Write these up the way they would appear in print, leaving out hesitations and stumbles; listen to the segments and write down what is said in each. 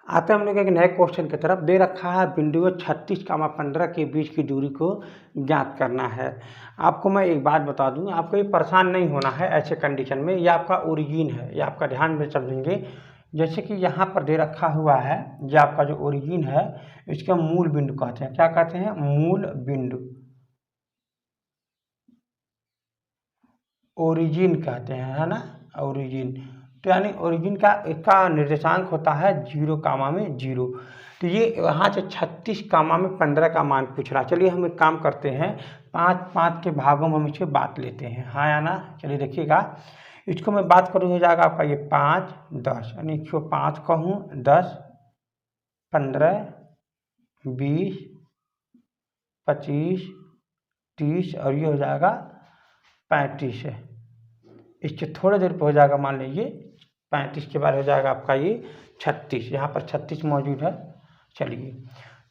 आते हैं हम लोग एक नए क्वेश्चन की तरफ। दे रखा है बिंदुओं 36, 15 के बीच की दूरी को ज्ञात करना है। आपको मैं एक बात बता दूं, आपको ये परेशान नहीं होना है ऐसे कंडीशन में। ये आपका ओरिजिन है, ये आपका ध्यान में समझेंगे। जैसे कि यहाँ पर दे रखा हुआ है, ये आपका जो ओरिजिन है इसका मूल बिंदु कहते हैं। क्या कहते हैं? मूल बिंदु, ओरिजिन कहते हैं, है ना, ओरिजिन। तो यानी ओरिजिन का इसका निर्देशांक होता है 0, 0। तो ये यहाँ से 36, 15 का मान पूछ रहा। चलिए हम एक काम करते हैं, 5 के भागों में हम इसे बांट लेते हैं, हाँ या ना। चलिए देखिएगा, इसको मैं बात करूँ हो जाएगा आपका ये 5, 10, यानी 105 कहूँ 10, 15, 20, 25, 30 और ये हो जाएगा 35 है। इससे थोड़ी देर पर हो जाएगा, मान लीजिए 35 के बाद हो जाएगा आपका ये 36। यहाँ पर 36 मौजूद है। चलिए,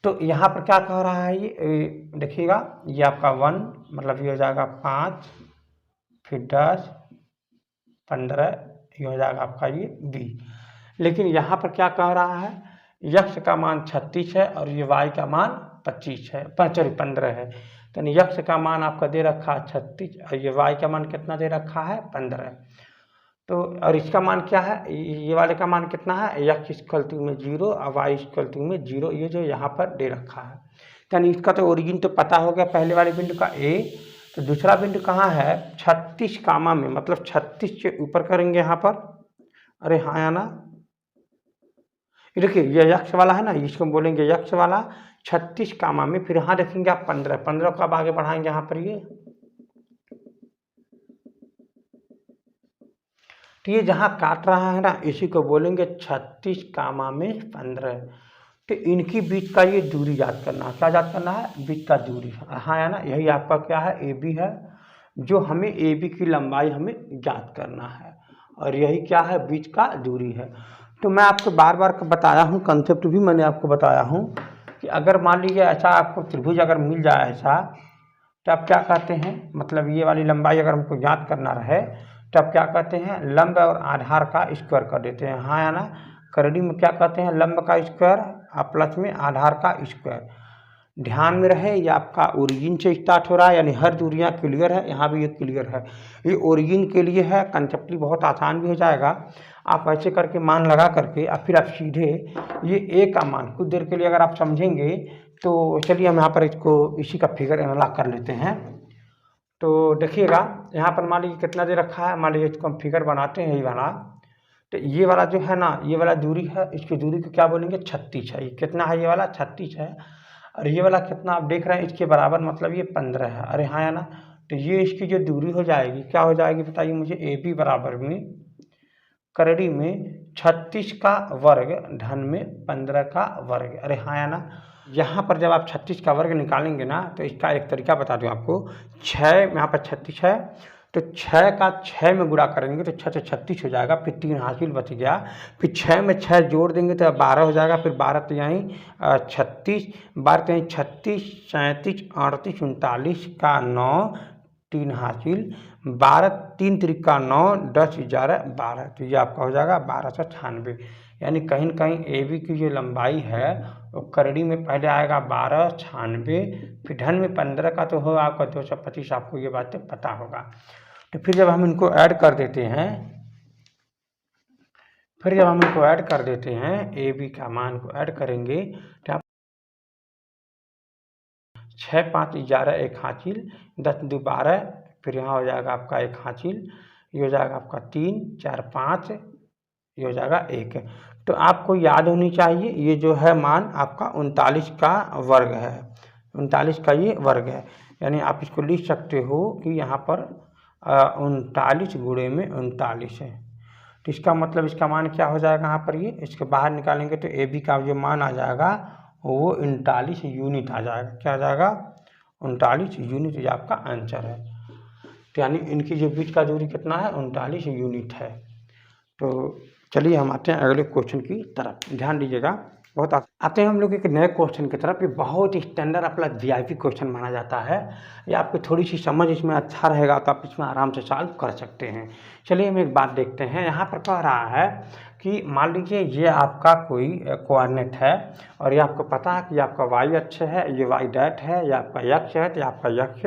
तो यहाँ पर क्या कह रहा है ये देखिएगा, ये आपका 1 मतलब ये हो जाएगा 5, फिर 10, 15, ये हो जाएगा आपका ये 20। लेकिन यहाँ पर क्या कह रहा है, यक्ष का मान 36 है और ये वाई का मान 25 है, 15 है। तो यक्ष का मान आपका दे रखा है 36 और ये वाई का मान कितना दे रखा है? 15। तो और इसका मान क्या है? ये वाले का मान कितना है? यक्ष इक्वल टू में 0 और वाई इक्वल टू में 0, ये जो यहाँ पर दे रखा है। यानी इसका तो ओरिजिन तो पता हो गया, पहले वाले बिंदु का ए। तो दूसरा बिंदु कहाँ है? 36 कामा में, मतलब 36 से ऊपर करेंगे यहाँ पर। अरे हाँ या ना, ये देखिए ये यक्ष वाला है ना, इसको बोलेंगे यक्ष वाला। 36 कामा में, फिर यहाँ देखेंगे आप 15, 15 को अब आगे बढ़ाएंगे यहाँ पर ये। तो ये जहाँ काट रहा है ना, इसी को बोलेंगे 36 कामा में 15। तो इनकी बीच का ये दूरी याद करना है। क्या याद करना है? बीच का दूरी, हाँ या ना। यही आपका क्या है? ए बी है, जो हमें ए बी की लंबाई हमें ज्ञात करना है, और यही क्या है? बीच का दूरी है। तो मैं आपको बार बार बताया हूँ, कंसेप्ट भी मैंने आपको बताया हूँ कि अगर मान लीजिए ऐसा आपको त्रिभुज अगर मिल जाए ऐसा, तो आप क्या कहते हैं, मतलब ये वाली लंबाई अगर हमको ज्ञात करना रहे तो आप क्या कहते हैं? लंब और आधार का स्क्वायर कर देते हैं, हाँ या ना। करड़ी में क्या कहते हैं? लंब का स्क्वायर और प्लस में आधार का स्क्वायर। ध्यान में रहे, ये आपका ओरिजिन से स्टार्ट हो रहा है, यानी हर दूरियां क्लियर है। यहाँ भी ये क्लियर है, ये ओरिजिन के लिए है। कंसेप्टली बहुत आसान भी हो जाएगा। आप ऐसे करके मान लगा करके और फिर आप सीधे ये ए का मान कुछ देर के लिए अगर आप समझेंगे तो चलिए हम यहाँ पर इसको इसी का फिगर एनालाइज कर लेते हैं। तो देखिएगा यहाँ पर मान लीजिए कितना दे रखा है, मान लीजिए इसको हम फिगर बनाते हैं ये वाला। तो ये वाला जो है ना, ये वाला दूरी है, इसकी दूरी को क्या बोलेंगे? 36 है। ये कितना है? ये वाला 36 है। और ये वाला कितना आप देख रहे हैं इसके बराबर, मतलब ये 15 है। अरे हाँ या ना। तो ये इसकी जो दूरी हो जाएगी, क्या हो जाएगी बताइए मुझे? ए बी बराबर में करड़ी में 36 का वर्ग धन में 15 का वर्ग। अरे हाँ या ना। यहाँ पर जब आप 36 का वर्ग निकालेंगे ना, तो इसका एक तरीका बता दूँ आपको। 6 यहाँ पर 36 है, तो 6 का 6 में गुणा करेंगे तो 6 से 36 हो जाएगा, फिर 3 हासिल बच गया। फिर 6 में 6 जोड़ देंगे तो 12 हो जाएगा, फिर 12 तो यहीं 36, 12 तो यहीं 36, 37, 38, 39 का 9, 3 हासिल, 12, 3 त्रिका 9, 10, 11, 12। तो ये आपका हो जाएगा 1296। यानी कहीं न कहीं ए बी की जो लंबाई है वो करड़ी में पहले आएगा 1296, फिर धन में 15 का तो हो आपका 225। आपको ये बातें पता होगा। तो फिर जब हम इनको ऐड कर देते हैं, ए बी का मान को ऐड करेंगे तो 6, 5, 11, 1 हासिल, 10, 2, 12, फिर यहाँ हो जाएगा आपका 1 हासिल, ये हो जाएगा आपका 3, 4, 5, ये हो जाएगा 1। तो आपको याद होनी चाहिए ये जो है मान आपका 39 का वर्ग है, 39 का ये वर्ग है। यानी आप इसको लिख सकते हो कि यहाँ पर 39 गुणे में 39 है। तो इसका मतलब इसका मान क्या हो जाएगा? यहाँ पर ये इसके बाहर निकालेंगे तो ए बी का जो मान आ जाएगा वो 39 यूनिट आ जाएगा। क्या आ जाएगा? 39 यूनिट, ये आपका आंसर है। तो यानी इनकी जो बीच का दूरी कितना है? 39 यूनिट है। तो चलिए हम आते हैं अगले क्वेश्चन की तरफ, ध्यान दीजिएगा। बहुत आते हैं हम लोग एक नए क्वेश्चन की तरफ। ये बहुत स्टैंडर्ड अपना वीआईपी क्वेश्चन माना जाता है। ये आपको थोड़ी सी समझ इसमें अच्छा रहेगा तो आप इसमें आराम से सॉल्व कर सकते हैं। चलिए हम एक बात देखते हैं। यहाँ पर कह रहा है कि मान लीजिए ये आपका कोई कोऑर्डिनेट है और ये आपको पता है कि ये आपका वाई अक्ष है, ये वाई डैट है, ये आपका यक्ष है, तो ये आपका यक्ष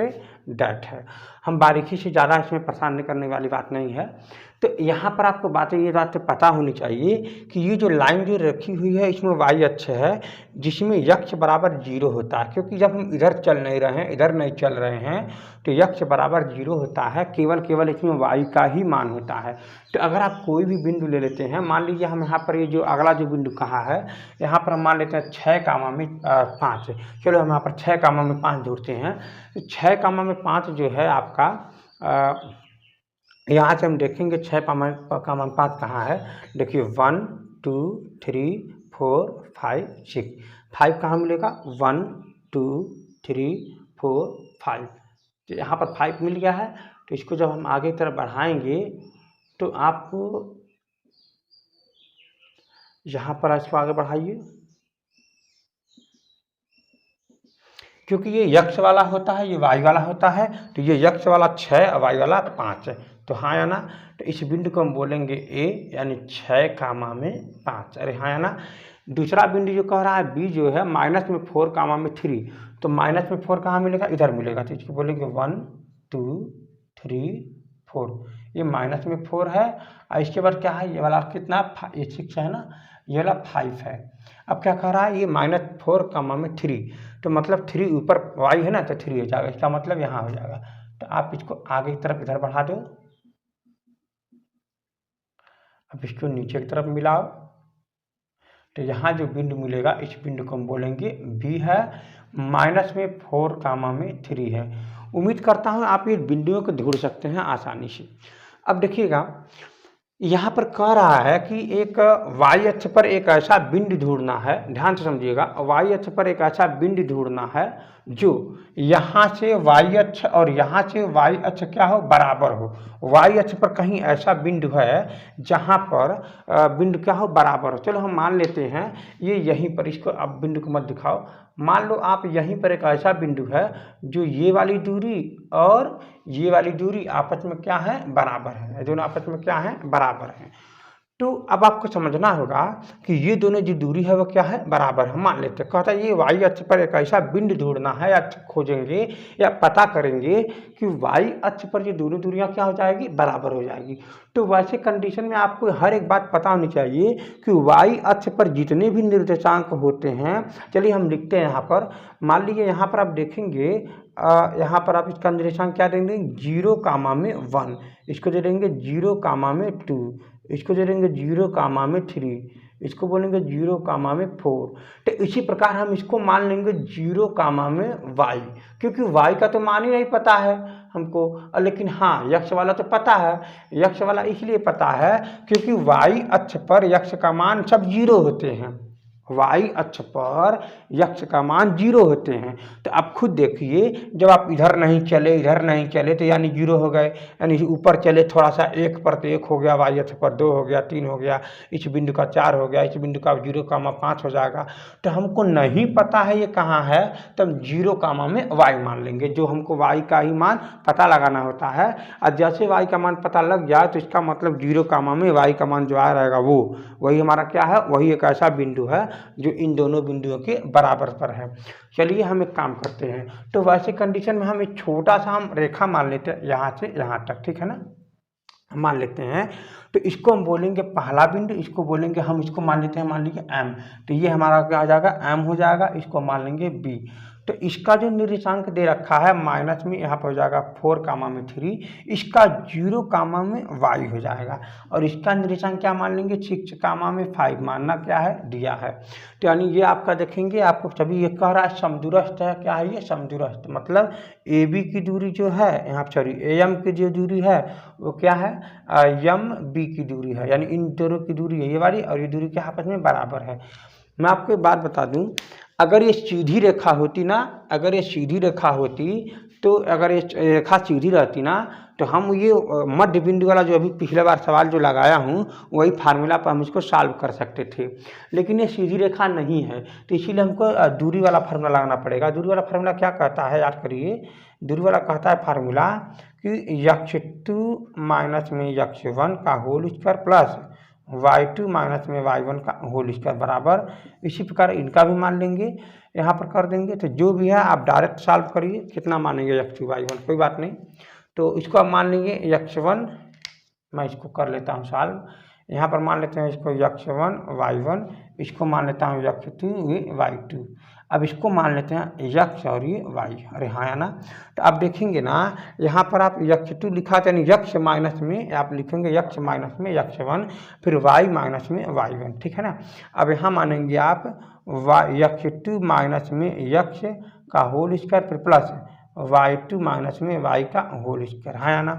डैट है। हम बारीकी से ज़्यादा इसमें परेशान करने वाली बात नहीं है। तो यहाँ पर आपको ये बातें पता होनी चाहिए कि ये जो लाइन जो रखी हुई है इसमें वाई अक्ष है, जिसमें यक्ष बराबर 0 होता है, क्योंकि जब हम इधर चल नहीं रहे हैं, इधर नहीं चल रहे हैं, तो यक्ष बराबर 0 होता है, केवल इसमें वाई का ही मान होता है। तो अगर आप कोई भी बिंदु ले लेते हैं, मान लीजिए हम यहाँ पर ये जो अगला जो बिंदु कहा है, यहाँ पर हम मान लेते हैं 6, 5। चलो हम यहाँ पर 6, 5 जोड़ते हैं। तो 6, 5 जो है आपका यहाँ से हम देखेंगे 6, 5 कहाँ है। देखिए 1 2 3 4 5 6, 5 कहाँ मिलेगा, 1 2 3 4 5। तो यहाँ पर 5 मिल गया है। तो इसको जब हम आगे की तरफ बढ़ाएंगे तो आपको यहाँ पर इसको आगे बढ़ाइए, क्योंकि ये यक्ष वाला होता है, ये वाई वाला होता है। तो ये यक्ष वाला 6 और वाई वाला 5 है, तो हाँ या ना। तो इस बिंदु को हम बोलेंगे ए, यानी 6, 5। अरे हाँ या ना। दूसरा बिंदु जो कह रहा है बी जो है -4, 3, तो -4 कहाँ मिलेगा, इधर मिलेगा। तो इसको बोलेंगे 1 2 3 4। ये -4 है और इसके बाद क्या है, ये वाला कितना, ये 6 है ना, ये वाला 5 है। अब क्या कह रहा है, ये -4, 3, तो मतलब 3 ऊपर वाई है ना, तो 3 हो जाएगा। इसका मतलब यहाँ हो जाएगा। तो आप इसको आगे की तरफ इधर बढ़ा दो, अब इसको नीचे की तरफ मिलाओ। तो यहाँ जो बिंदु मिलेगा इस बिंदु को हम बोलेंगे बी है, -4, 3 है। उम्मीद करता हूँ आप ये बिंदुओं को ढूंढ सकते हैं आसानी से। अब देखिएगा यहाँ पर कह रहा है कि एक वाई अक्ष पर एक ऐसा बिंदु ढूंढना है, ध्यान से समझिएगा। वाई अक्ष पर एक ऐसा बिंदु ढूंढना है जो यहाँ से वाई अक्ष और यहाँ से वाई अक्ष क्या हो, बराबर हो। वाई अक्ष पर कहीं ऐसा बिंदु है जहाँ पर बिंदु क्या हो, बराबर हो। चलो हम मान लेते हैं ये यहीं पर, इसको अब बिंदु को मत दिखाओ। मान लो आप यहीं पर एक ऐसा बिंदु है जो ये वाली दूरी और ये वाली दूरी आपस में क्या है, बराबर है। दोनों आपस में क्या है, बराबर है। तो अब आपको समझना होगा कि ये दोनों जो दूरी है वो क्या है, बराबर है। मान लेते हैं, कहता है ये वाई अक्ष पर एक ऐसा बिंदु ढूंढना है, या खोजेंगे या पता करेंगे कि वाई अक्ष पर ये दोनों दूरियां क्या हो जाएगी, बराबर हो जाएगी। तो वैसे कंडीशन में आपको हर एक बात पता होनी चाहिए कि वाई अक्ष पर जितने भी निर्देशांक होते हैं, चलिए हम लिखते हैं यहाँ पर। मान लीजिए यहाँ पर आप देखेंगे, यहाँ पर आप इसका निर्देशांक क्या देंगे, 0, 1, इसको दे देंगे 0, 2, इसको दे देंगे 0, 3, इसको बोलेंगे 0, 4। तो इसी प्रकार हम इसको मान लेंगे 0, y, क्योंकि y का तो मान ही नहीं पता है हमको। लेकिन हाँ, यक्ष वाला तो पता है। यक्ष वाला इसलिए पता है क्योंकि y अक्ष पर यक्ष का मान सब 0 होते हैं। वाई अक्ष पर यक्ष का मान 0 होते हैं। तो आप खुद देखिए, जब आप इधर नहीं चले, इधर नहीं चले, तो यानी 0 हो गए। यानी ऊपर चले थोड़ा सा 1 पर, तो 1 हो गया, वाई अक्ष पर 2 हो गया, 3 हो गया, इस बिंदु का 4 हो गया, इस बिंदु का 0, 5 हो जाएगा। तो हमको नहीं पता है ये कहाँ है, तो हम 0, वाई मान लेंगे, जो हमको वाई का ही मान पता लगाना होता है। और जैसे वाई का मान पता लग जाए तो इसका मतलब 0, वाई का मान जो आ रहेगा वही हमारा क्या है, वही एक ऐसा बिंदु है जो इन दोनों बिंदुओं के बराबर पर है। चलिए हम एक काम करते हैं, तो वैसे कंडीशन में हम एक छोटा सा हम रेखा मान लेते हैं यहाँ से यहाँ तक, ठीक है ना, मान लेते हैं। तो इसको हम बोलेंगे पहला बिंदु, इसको बोलेंगे हम, इसको मान लेते हैं, मान लीजिए m। तो ये हमारा क्या आ जाएगा, m हो जाएगा। इसको मान लेंगे b। तो इसका जो निर्देशांक दे रखा है माइनस में, यहाँ पर हो जाएगा 4, 3, इसका 0, y हो जाएगा। और इसका निर्देशांक क्या मान लेंगे, 6, 5 मानना क्या है, दिया है। तो यानी ये आपका देखेंगे, आपको सभी ये कह रहा है समदूरस्थ है। क्या है ये, समदूरस्थ, मतलब ए बी की दूरी जो है यहाँ, सॉरी AM की जो दूरी है वो क्या है, MB की दूरी है। यानी इन दोनों की दूरी है ये वाली, और ये दूरी के आपस में बराबर है। मैं आपको एक बात बता दूं, अगर ये सीधी रेखा होती ना, अगर ये सीधी रेखा होती, तो अगर ये रेखा सीधी रहती ना, तो हम ये मध्य बिंदु वाला जो अभी पिछले बार सवाल जो लगाया हूँ वही फार्मूला पर हम इसको सॉल्व कर सकते थे। लेकिन ये सीधी रेखा नहीं है, तो इसीलिए हमको दूरी वाला फार्मूला लगाना पड़ेगा। दूरी वाला फार्मूला क्या कहता है, याद करिए। दूरी वाला कहता है फार्मूला कि x2 - x1 का whole square plus y2 minus में y1 का होल स्क्वायर बराबर, इसी प्रकार इनका भी मान लेंगे, यहाँ पर कर देंगे। तो जो भी है आप डायरेक्ट सॉल्व करिए, कितना मानेंगे x2 y1, कोई बात नहीं। तो इसको आप मान लेंगे x1, मैं इसको कर लेता हूँ सॉल्व, यहाँ पर मान लेते हैं इसको x1 y1, इसको मान लेता हूँ x2 y2, अब इसको मान लेते हैं x और ये y। अरे हाँ है ना। तो आप देखेंगे ना, यहाँ पर आप x2 लिखा था, यानी x माइनस में आप लिखेंगे x माइनस में x1, फिर y माइनस में y1, ठीक है ना। अब यहाँ मानेंगे आप x2 माइनस में x का होल स्क्वायर फिर प्लस y2 माइनस में y का होल स्क्वायर, है ना।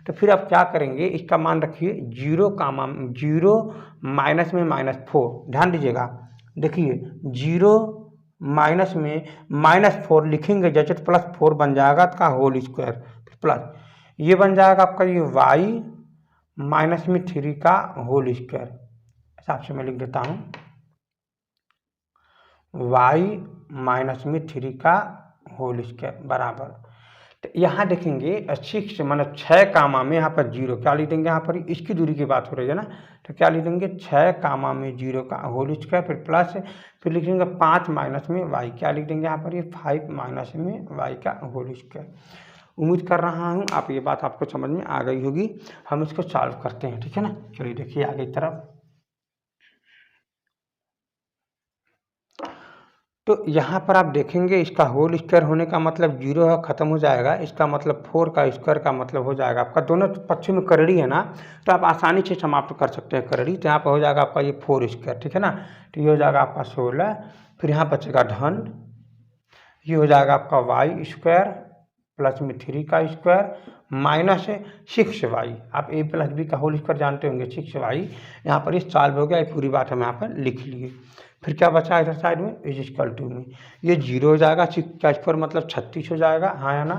तो फिर आप क्या करेंगे, इसका मान रखिए 0 माइनस में -4, ध्यान दीजिएगा, देखिए 0 माइनस में -4 लिखेंगे, जैसे +4 बन जाएगा का होल स्क्वायर प्लस ये बन जाएगा आपका ये y माइनस में 3 का होल स्क्वायर, हिसाब से मैं लिख देता हूँ y माइनस में 3 का होल स्क्वायर बराबर। तो यहाँ देखेंगे 6 मतलब 6 कामा में यहाँ पर 0 क्या लिख देंगे, यहाँ पर इसकी दूरी की बात हो रही है ना, तो क्या लिख देंगे 6 कामा में 0 का होल स्क्वायर फिर प्लस, फिर लिखेंगे 5 माइनस में y, क्या लिख देंगे यहाँ पर ये 5 माइनस में y का होल स्क्वायर। उम्मीद कर रहा हूँ आप ये बात आपको समझ में आ गई होगी। हम इसको सॉल्व करते हैं, ठीक है ना। चलिए देखिए आगे की तरफ। तो यहाँ पर आप देखेंगे इसका होल स्क्वायर होने का मतलब 0 है, ख़त्म हो जाएगा, इसका मतलब 4 का स्क्वायर का मतलब हो जाएगा आपका, दोनों पक्षों में करड़ी है ना, तो आप आसानी से समाप्त कर सकते हैं करड़ी। तो यहाँ पर हो जाएगा आपका ये 4 स्क्वायर, ठीक है ना। तो ये हो जाएगा आपका 16, फिर यहाँ बचेगा धन, ये हो जाएगा आपका y स्क्वायर प्लस में 3 का स्क्वायर माइनस 6y, आप a प्लस b का होल स्क्वायर जानते होंगे 6y, यहाँ पर ये सॉल्व हो गया, ये पूरी बात हम यहाँ पर लिख लिए। फिर क्या बचा इधर साइड में इज इक्वल टू में ये 0 हो जाएगा, 6 का स्क्वायर मतलब 36 हो जाएगा, हाँ है ना।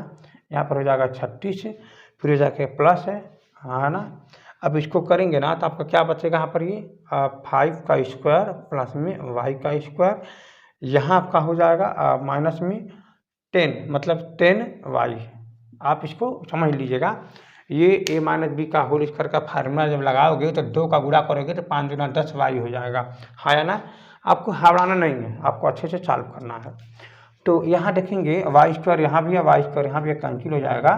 यहाँ पर हो जाएगा 36, फिर हो जाके प्लस है, हाँ है ना। अब इसको करेंगे ना तो आपका क्या बचेगा यहाँ पर ये 5 का स्क्वायर प्लस में y का स्क्वायर, यहाँ आपका हो जाएगा माइनस में 10 मतलब 10y, आप इसको समझ लीजिएगा। ये a माइनस बी का होल स्क्वायर का फार्मूला जब लगाओगे तो 2 का गुणा करोगे तो 5 गुना 10y हो जाएगा, हाँ ना। आपको घबराना नहीं है, आपको अच्छे से सॉल्व करना है। तो यहाँ देखेंगे y स्क्वायर यहाँ भी है, y स्क्वायर यहाँ भी कैंसिल हो जाएगा।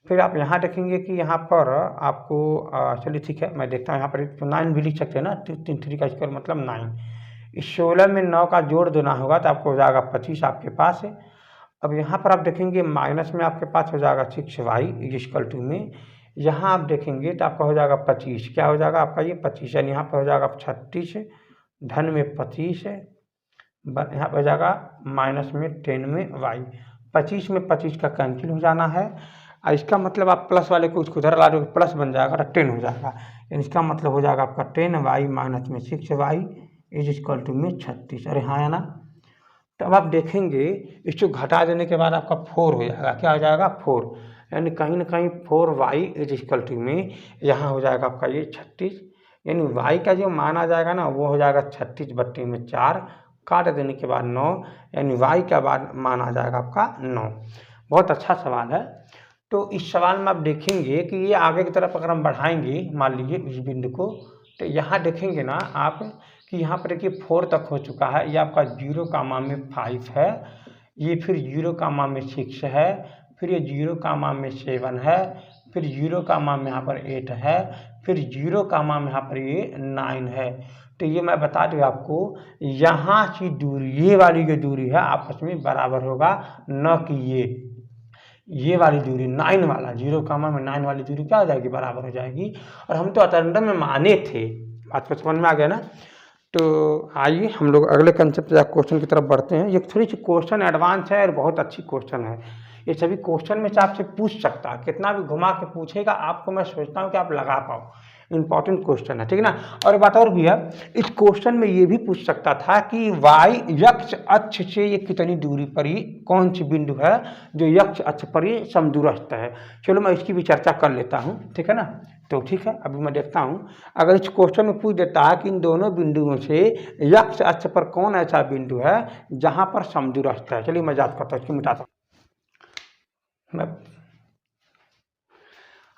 फिर आप यहाँ देखेंगे कि यहाँ पर आपको चलिए ठीक है, मैं देखता हूँ यहाँ पर 9 भी लिख सकते हैं ना, 3 का स्क्वायर मतलब 9, इस 16 में 9 का जोड़ देना होगा तो आपको हो जाएगा 25 आपके पास है। अब यहाँ पर आप देखेंगे माइनस में आपके पास हो जाएगा 6y इक्वल टू में, यहाँ आप देखेंगे तो आपका हो जाएगा 25, क्या हो जाएगा आपका ये 25, यानी यहाँ पर हो जाएगा 36, धन में 25 है, यहाँ पर हो जाएगा माइनस में 10 में y, 25 में 25 का कैंसिल हो जाना है। और इसका मतलब आप प्लस वाले को उसको उधर ला दोगे प्लस बन जाएगा तो 10 हो जाएगा, यानी इसका मतलब हो जाएगा आपका 10y माइनस में 6y इज इक्वल टू में 36, अरे हाँ है ना। तो अब आप देखेंगे इसको घटा देने के बाद आपका 4 हो जाएगा, क्या हो जाएगा 4, यानी कहीं ना कहीं 4y इज इक्वल टू में यहाँ हो जाएगा आपका ये 36, यानी y का जो मान आ जाएगा ना वो हो जाएगा 36 बट्टे में 4, काट देने के बाद 9, यानी y का बाद मान आ जाएगा आपका 9। बहुत अच्छा सवाल है। तो इस सवाल में आप देखेंगे कि ये आगे की तरफ अगर हम बढ़ाएंगे मान लीजिए इस बिंदु को, तो यहाँ देखेंगे ना आप कि यहाँ पर देखिए 4 तक हो चुका है, ये आपका 0 कामा में 5 है, ये फिर 0 कामा में 6 है, फिर ये 0 कामा में 7 है, फिर 0 कामा में यहाँ पर 8 है, फिर 0 कामा में यहाँ पर ये 9 है। तो ये मैं बता दूँ आपको, यहाँ की दूरी ये वाली जो दूरी है आपस में बराबर होगा, न कि ये वाली दूरी 9 वाला 0 कामा में 9 वाली दूरी क्या हो जाएगी बराबर हो जाएगी। और हम तो अतरंडम में माने थे, बात को समझ में आ गया ना। तो आइए हम लोग अगले कंसेप्ट या क्वेश्चन की तरफ बढ़ते हैं। ये थोड़ी सी क्वेश्चन एडवांस है और बहुत अच्छी क्वेश्चन है, ये सभी क्वेश्चन में से आपसे पूछ सकता है, कितना भी घुमा के पूछेगा आपको, मैं सोचता हूँ कि आप लगा पाओ, इंपॉर्टेंट क्वेश्चन है, ठीक है ना। और बात और भी है, इस क्वेश्चन में ये भी पूछ सकता था कि y यक्ष अक्ष से ये कितनी दूरी पर ही कौन सी बिंदु है जो यक्ष अक्ष पर ही समदूरस्थ है। चलो मैं इसकी भी चर्चा कर लेता हूँ, ठीक है ना। तो ठीक है, अभी मैं देखता हूँ अगर इस क्वेश्चन में पूछ देता है कि इन दोनों बिंदुओं से यक्ष अक्ष पर कौन ऐसा बिंदु है जहाँ पर समदूरस्थ है। चलिए मैं याद करता हूँ, इसको मिटाता हूँ मैं।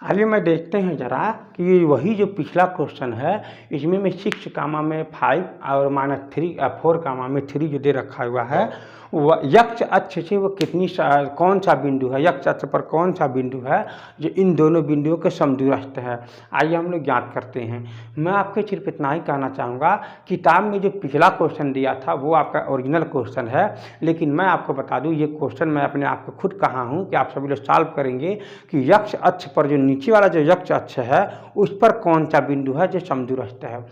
आइए मैं देखते हैं ज़रा कि वही जो पिछला क्वेश्चन है इसमें मैं 6 कामा में 5 और -3 4 कामा में 3 जो दे रखा हुआ है वह यक्ष अक्ष से वो कौन सा बिंदु है, यक्ष अक्ष पर कौन सा बिंदु है जो इन दोनों बिंदुओं के समदूरस्थ है। आइए हम लोग ज्ञात करते हैं। मैं आपको सिर्फ इतना ही कहना चाहूँगा, किताब में जो पिछला क्वेश्चन दिया था वो आपका ओरिजिनल क्वेश्चन है, लेकिन मैं आपको बता दूँ ये क्वेश्चन मैं अपने आप को खुद कहा हूँ कि आप सभी लोग सॉल्व करेंगे कि यक्ष अक्ष पर जो नीचे वाला जो यक्ष अक्ष है उस पर कौन सा बिंदु है जो समदूरस्थ है।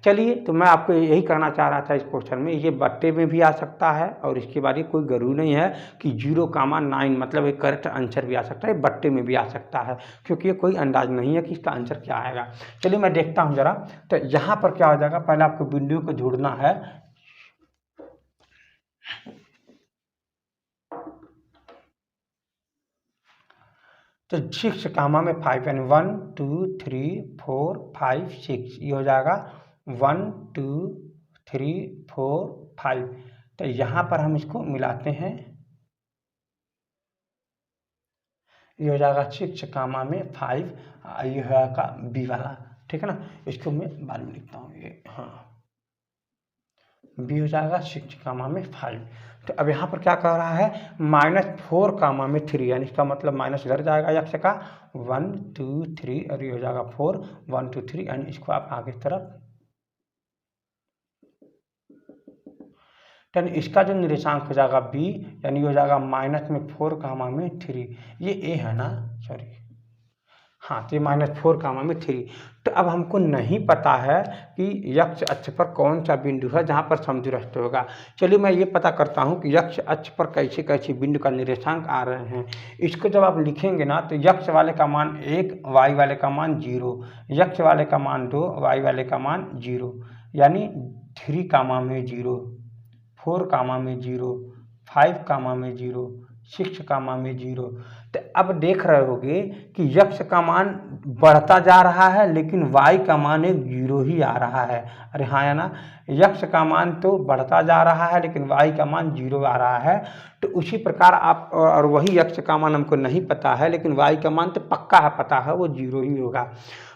चलिए, तो मैं आपको यही कहना चाह रहा था इस क्वेश्चन में, ये बट्टे में भी आ सकता है और इसके बाद ये कोई ज़रूरी नहीं है कि 0,9 मतलब एक करेक्ट आंसर भी आ सकता है, बट्टे में भी आ सकता है, क्योंकि ये कोई अंदाज नहीं है कि इसका आंसर क्या आएगा। चलिए मैं देखता हूँ ज़रा। तो यहाँ पर क्या हो जाएगा, पहले आपको बिंदु को ढूंढना है। तो 6 कामा में 5 यानी 1 2 3 4 5 6 ये हो जाएगा 1 2 3 4 5। तो यहाँ पर हम इसको मिलाते हैं, ये हो जाएगा 6 कामा में 5, ये हो जाएगा बी वाला, ठीक है ना। इसको मैं बाद में लिखता हूँ, ये हाँ बी हो जाएगा 6 कामा में 5। तो अब यहाँ पर क्या कह रहा है, -4 कामा में 3, यानी इसका मतलब माइनस इधर जाएगा यक्ष का 1 2 3 और ये हो जाएगा 4 1 2 3, यानी इसको आप आगे तरफ, यानी इसका जो निर्देशांक हो जाएगा बी, यानी हो जाएगा -4 कामा में 3, ये ए है ना, सॉरी हाँ, तो ये -4 कामा में 3। तो अब हमको नहीं पता है कि यक्ष अक्ष पर कौन सा बिंदु है जहाँ पर समदूरस्थ होगा। चलिए मैं ये पता करता हूँ कि यक्ष अक्ष पर कैसे कैसे बिंदु का निर्देशांक आ रहे हैं। इसको जब आप लिखेंगे ना, तो यक्ष वाले का मान 1, वाई वाले का मान 0, यक्ष वाले का मान 2, वाई वाले का मान 0, यानी 3 कामा में 0, 4 कामा में 0, 5 कामा में 0, 6 कामा में 0। तो अब देख रहे होगे कि यक्ष का मान बढ़ता जा रहा है लेकिन वाई का मान एक 0 ही आ रहा है। अरे हाँ या ना, यक्ष का मान तो बढ़ता जा रहा है लेकिन वाई का मान 0 आ रहा है। तो उसी प्रकार आप, और वही यक्ष का मान हमको नहीं पता है लेकिन वाई का मान तो पक्का है, पता है वो 0 ही होगा।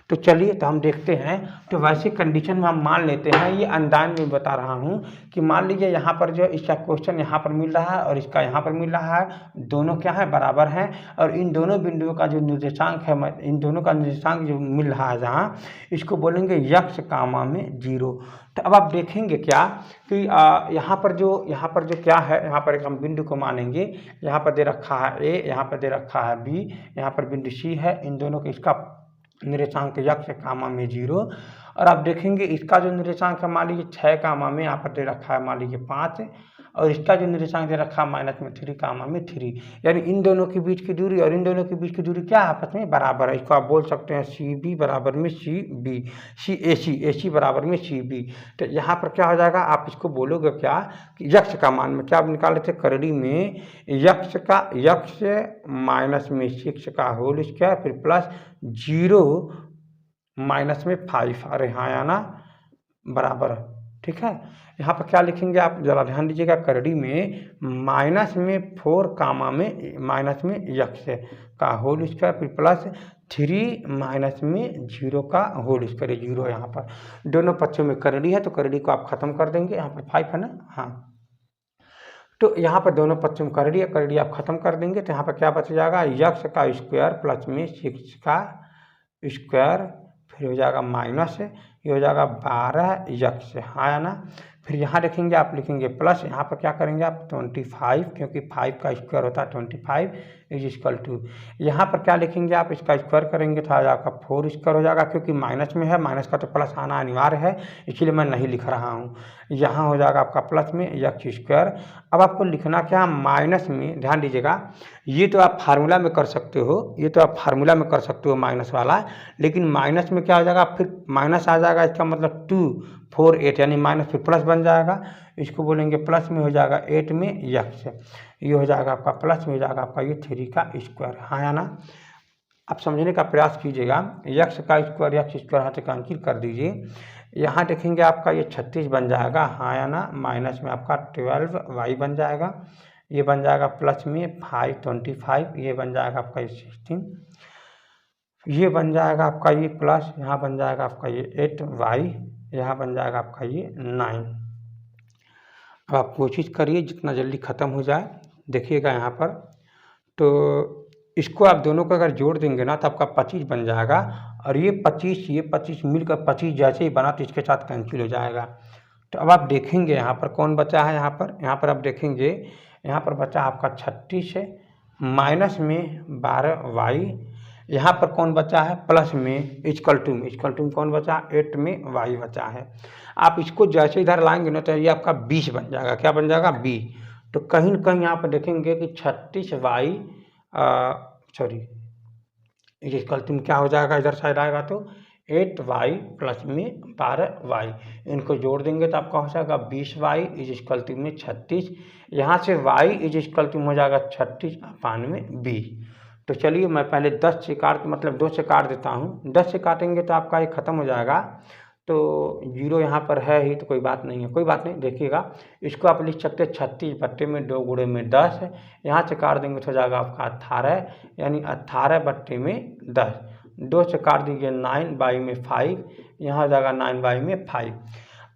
तो चलिए, तो हम देखते हैं। तो वैसे कंडीशन में हम मान लेते हैं, ये अंदाज में बता रहा हूँ कि मान लीजिए यहाँ पर जो इसका क्वेश्चन यहाँ पर मिल रहा है और इसका यहाँ पर मिल रहा है, दोनों क्या है, बराबर हैं, और इन दोनों बिंदुओं का जो निर्देशांक है, इन दोनों का निर्देशांक जो मिल रहा है जहाँ, इसको बोलेंगे यक्ष कामा में 0। तो अब आप देखेंगे क्या कि यहाँ पर जो क्या है, यहाँ पर एक हम बिंदु को मानेंगे, यहाँ पर दे रखा है ए, यहाँ पर दे रखा है बी, यहाँ पर बिंदु सी है, इन दोनों के इसका निर्देशांक यक्ष कामा में 0। और आप देखेंगे इसका जो निर्देशांक है, मान लीजिए 6 कामा में यहाँ पर दे रखा है मान लीजिए 5, और इसका जो निर्देशांक दे रखा है -3 कामा में 3, यानी इन दोनों के बीच की दूरी और इन दोनों के बीच की दूरी क्या है, आपस में बराबर है। इसको आप बोल सकते हैं सी बी बराबर में सी बी, ए सी बराबर में सी बी। तो यहाँ पर क्या हो जाएगा, आप इसको बोलोगे क्या कि यक्ष का मान में क्या आप निकाले थे, करड़ी में यक्ष माइनस में 6 का होल स्क्वायर फिर प्लस 0 -5, अरे हाँ या ना, बराबर, ठीक है। यहाँ पर क्या लिखेंगे आप जरा ध्यान दीजिएगा, करड़ी में -4 कामा में माइनस में यक्ष का होल स्क्वायर फिर प्लस 3 -0 का होल स्क्वायर, 0 यहाँ पर दोनों पक्षों में करड़ी है तो करड़ी को आप खत्म कर देंगे, यहाँ पर 5 है ना, हाँ, तो यहाँ पर दोनों पक्षों में करड़ी आप खत्म कर देंगे, तो यहाँ पर क्या बच जाएगा, यक्ष का स्क्वायर प्लस में 6 का स्क्वायर फिर हो जाएगा माइनस, ये हो जाएगा 12 यक्ष, हाँ या ना। फिर यहाँ लिखेंगे आप, लिखेंगे प्लस, यहाँ पर क्या करेंगे आप 25, क्योंकि 5 का स्क्वायर होता है 25 इज इक्वल टू, यहाँ पर क्या लिखेंगे आप, इसका स्क्वायर करेंगे तो आ जाएगा 4 स्क्वायर हो जाएगा, क्योंकि माइनस में है, माइनस का तो प्लस आना अनिवार्य है, इसलिए मैं नहीं लिख रहा हूँ। यहाँ हो जाएगा आपका प्लस में यक्ष स्क्वायर। अब आपको लिखना क्या, माइनस में, ध्यान दीजिएगा, ये तो आप फार्मूला में कर सकते हो, ये तो आप फार्मूला में कर सकते हो माइनस वाला, लेकिन माइनस में क्या हो जाएगा, फिर माइनस आ जाएगा, इसका मतलब 2 4 8, यानी माइनस फिर प्लस बन जाएगा, इसको बोलेंगे प्लस में हो जाएगा 8 में यक्ष, ये हो जाएगा आपका प्लस में हो जाएगा आपका ये 3 का स्क्वायर, हाँ या ना। आप समझने का प्रयास कीजिएगा, यक्ष का स्क्वायर यक्ष स्क्वायर हाथ से अंकित कर दीजिए, यहाँ देखेंगे आपका ये 36 बन जाएगा, हाँ या ना, माइनस में आपका 12 वाई बन जाएगा, ये बन जाएगा प्लस में 5 25, ये बन जाएगा आपका 16, ये बन जाएगा आपका ये प्लस, यहाँ बन जाएगा आपका ये 8y, यहाँ बन जाएगा आपका ये 9। अब आप कोशिश करिए जितना जल्दी ख़त्म हो जाए। देखिएगा यहाँ पर, तो इसको आप दोनों को अगर जोड़ देंगे ना तो आपका 25 बन जाएगा, और ये 25 मिलकर 25 जैसे ही बना तो इसके साथ कैंसिल हो जाएगा। तो अब आप देखेंगे यहाँ पर कौन बचा है, यहाँ पर आप देखेंगे, यहाँ पर बचा आपका 36 है, माइनस में 12y, यहाँ पर कौन बचा है प्लस में इक्वल टू में कौन बचा 8 में y बचा है। आप इसको जैसे इधर लाएंगे ना तो ये आपका 20 बन जाएगा। क्या बन जाएगा 20। तो कहीं न कहीं यहाँ पर देखेंगे कि 36y सॉरी इक्वल टू क्या हो जाएगा, इधर साइड आएगा तो 8y प्लस में 12y, इनको जोड़ देंगे तो आपका हो जाएगा 20y इज इक्वल टू में 36। यहाँ से y इज इक्वल टू हो जाएगा 36 अपान में 20। तो चलिए मैं पहले 10 से काट मतलब 2 से काट देता हूँ। 10 से काटेंगे तो आपका ये ख़त्म हो जाएगा। तो 0 यहाँ पर है ही तो कोई बात नहीं है, कोई बात नहीं। देखिएगा इसको आप लिख सकते हैं 36 बट्टे में 2 गुणे में 10 है, यहाँ से काट देंगे तो हो जाएगा आपका 18, यानी 18 बट्टे में 10। 2 से काट दीजिए 9 में 5, यहाँ हो जाएगा 9 में 5।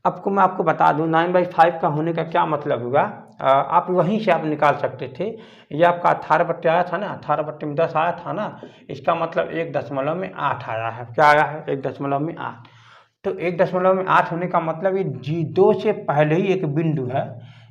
आपको मैं आपको बता दूं 9/5 का होने का क्या मतलब होगा, आप वहीं से आप निकाल सकते थे। ये आपका 18 बट्टे आया था ना, 18 बट्टे में 10 आया था ना, इसका मतलब 1.8 आया है। क्या आया है 1.8। तो 1.8 होने का मतलब ये G2 से पहले ही एक बिंदु है।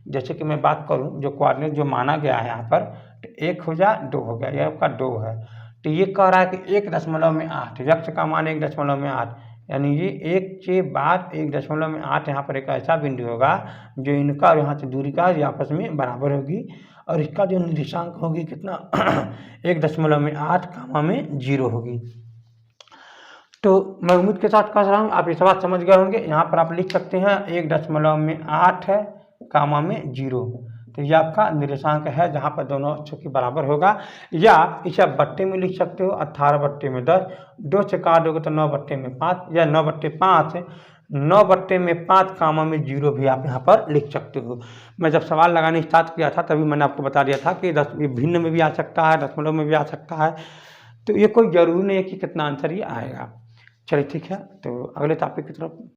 जैसे कि मैं बात करूं जो कोऑर्डिनेट जो माना गया है यहाँ पर, तो 1 हो जा 2 हो गया, ये आपका 2 है। तो ये कह रहा है कि 1.8 यक्ष का मान 1.8, यानी ये 1 के बाद 1.8 यहाँ पर एक ऐसा बिंदु होगा जो इनका और यहाँ से दूरी का आपस में बराबर होगी, और इसका जो निर्देशांक होगी कितना 1.8 कामा में 0 होगी। तो मैं उम्मीद के साथ कह रहा हूँ आप ये बात समझ गए होंगे। यहाँ पर आप लिख सकते हैं 1.8 है कामा में 0, तो ये आपका निर्देशांक है जहाँ पर दोनों अक्षों के बराबर होगा। या इसे आप बट्टे में लिख सकते हो 18 बट्टे में 10, 2 से काट दोगे तो 9 बट्टे में 5, या 9 बट्टे 5 है, 9 बट्टे में 5 कामा में 0 भी आप यहाँ पर लिख सकते हो। मैं जब सवाल लगाने स्टार्ट किया था तभी मैंने आपको बता दिया था कि ये भिन्न में भी आ सकता है, दशमलव में भी आ सकता है, तो ये कोई ज़रूरी नहीं है कि कितना आंसर ये आएगा। चलिए ठीक है, तो अगले टॉपिक की तरफ